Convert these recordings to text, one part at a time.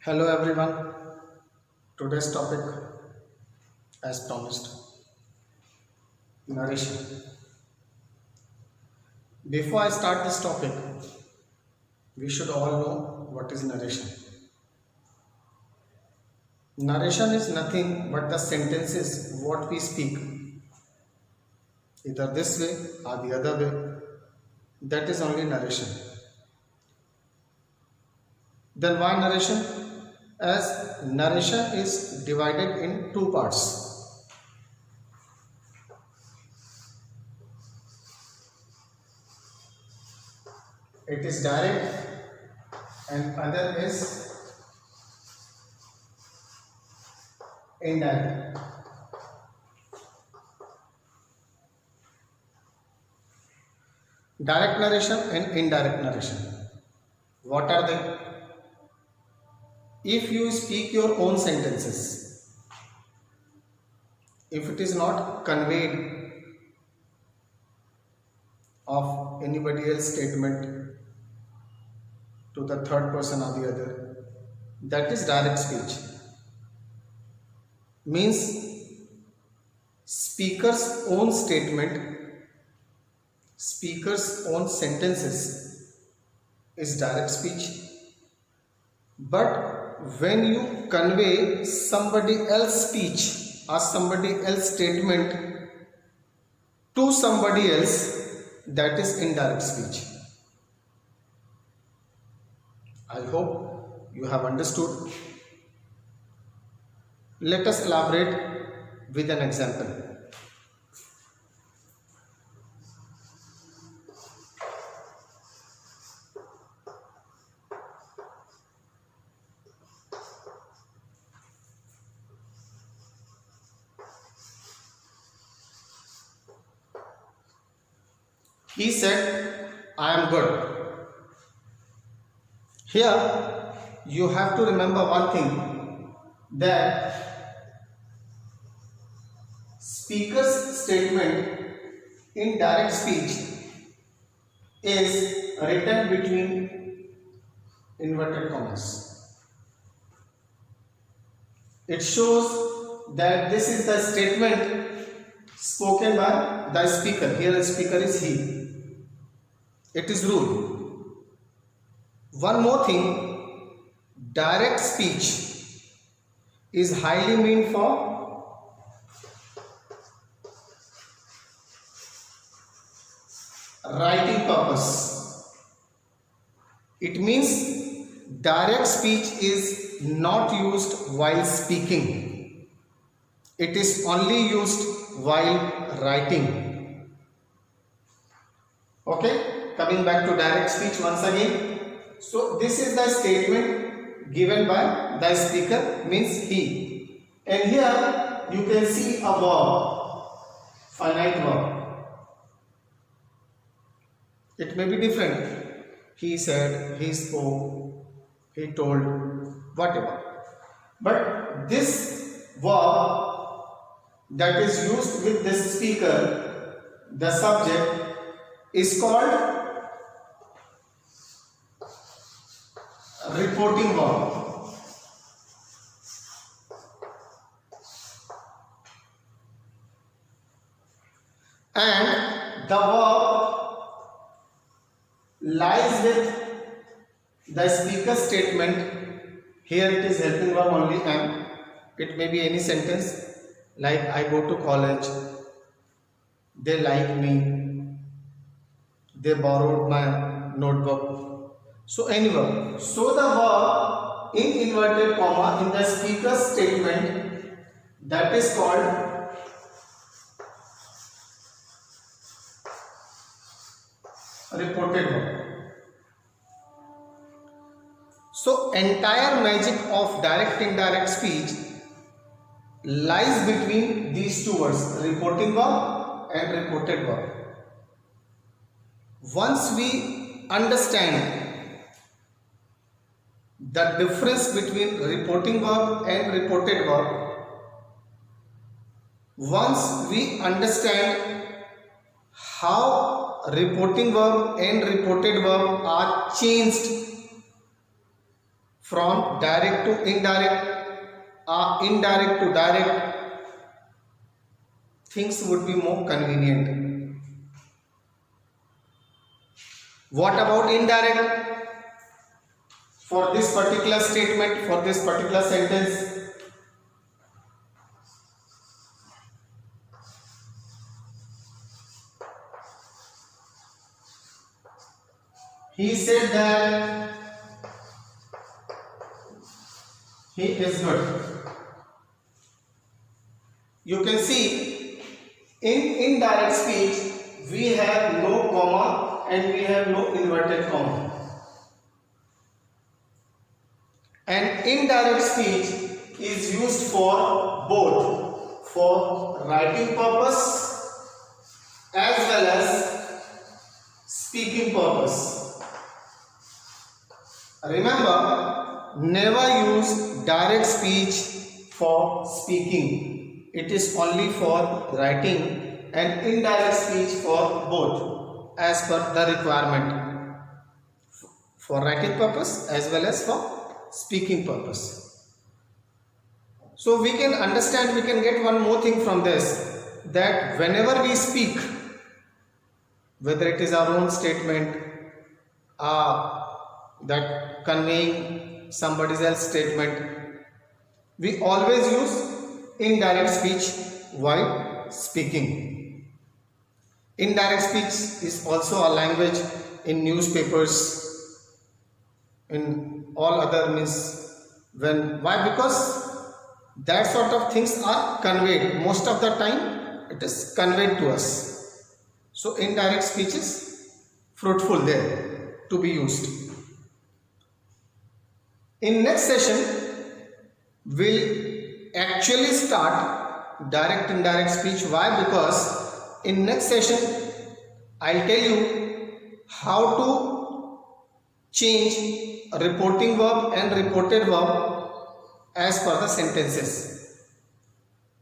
Hello everyone. Today's topic, as promised, narration. Before I start this topic, we should all know what is narration. Narration is nothing but the sentences what we speak, either this way or the other way. That is only narration. Then why narration? As narration is divided in two parts. It is direct and other is indirect. Direct narration and indirect narration. What are they? If you speak your own sentences, if it is not conveyed of anybody else's statement to the third person or the other, that is direct speech. Means speaker's own statement, speaker's own sentences is direct speech. But when you convey somebody else's speech or somebody else's statement to somebody else, that is indirect speech. I hope you have understood. Let us elaborate with an example. He said, I am good. Here, you have to remember one thing, that speaker's statement in direct speech is written between inverted commas. It shows that this is the statement spoken by the speaker. Here the speaker is he. It is rule. One more thing, direct speech is highly meant for writing purpose. It means direct speech is not used while speaking. It is only used while writing. Okay? Coming back to direct speech once again. So this is the statement given by the speaker, means he. And here you can see a verb, finite verb. It may be different. He said, he spoke, he told, whatever. But this verb that is used with this speaker, the subject, is called reporting verb. And the verb lies with the speaker's statement. Here it is helping verb only, and it may be any sentence like I go to college, they like me, they borrowed my notebook. So any verb. So the verb in inverted comma in the speaker's statement, that is called reported verb. So entire magic of direct indirect speech lies between these two words, reporting verb and reported verb. Once we understand the difference between reporting verb and reported verb, once we understand how reporting verb and reported verb are changed from direct to indirect or indirect to direct, things would be more convenient. What about indirect? For this particular statement, for this particular sentence, he said that he is good. You can see in indirect speech we have no comma and we have no inverted comma. And indirect speech is used for both, for writing purpose as well as speaking purpose. Remember, never use direct speech for speaking. It is only for writing, and indirect speech for both as per the requirement, for writing purpose as well as for speaking purpose. So we can understand, we can get one more thing from this, that whenever we speak, whether it is our own statement, that conveying somebody else's statement, we always use indirect speech while speaking. Indirect speech is also a language in newspapers, in all other means. Why? Because that sort of things are conveyed. Most of the time it is conveyed to us. So indirect speech is fruitful there to be used. In next session we'll actually start direct indirect speech. Why? Because in next session I'll tell you how to change reporting verb and reported verb as per the sentences.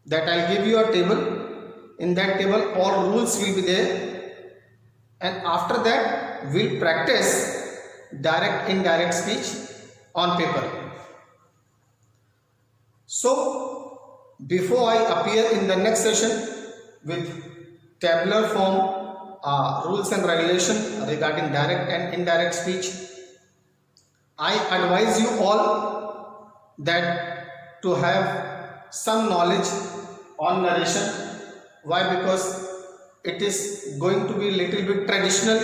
That I'll give you a table. In that table all rules will be there, and after that we'll practice direct indirect speech on paper. So before I appear in the next session with tabular form rules and regulation regarding direct and indirect speech, I advise you all that to have some knowledge on narration. Why? Because it is going to be little bit traditional,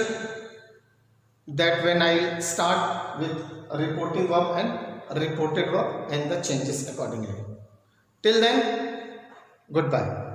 that when I start with a reporting verb and reported verb and the changes accordingly. Till then, goodbye.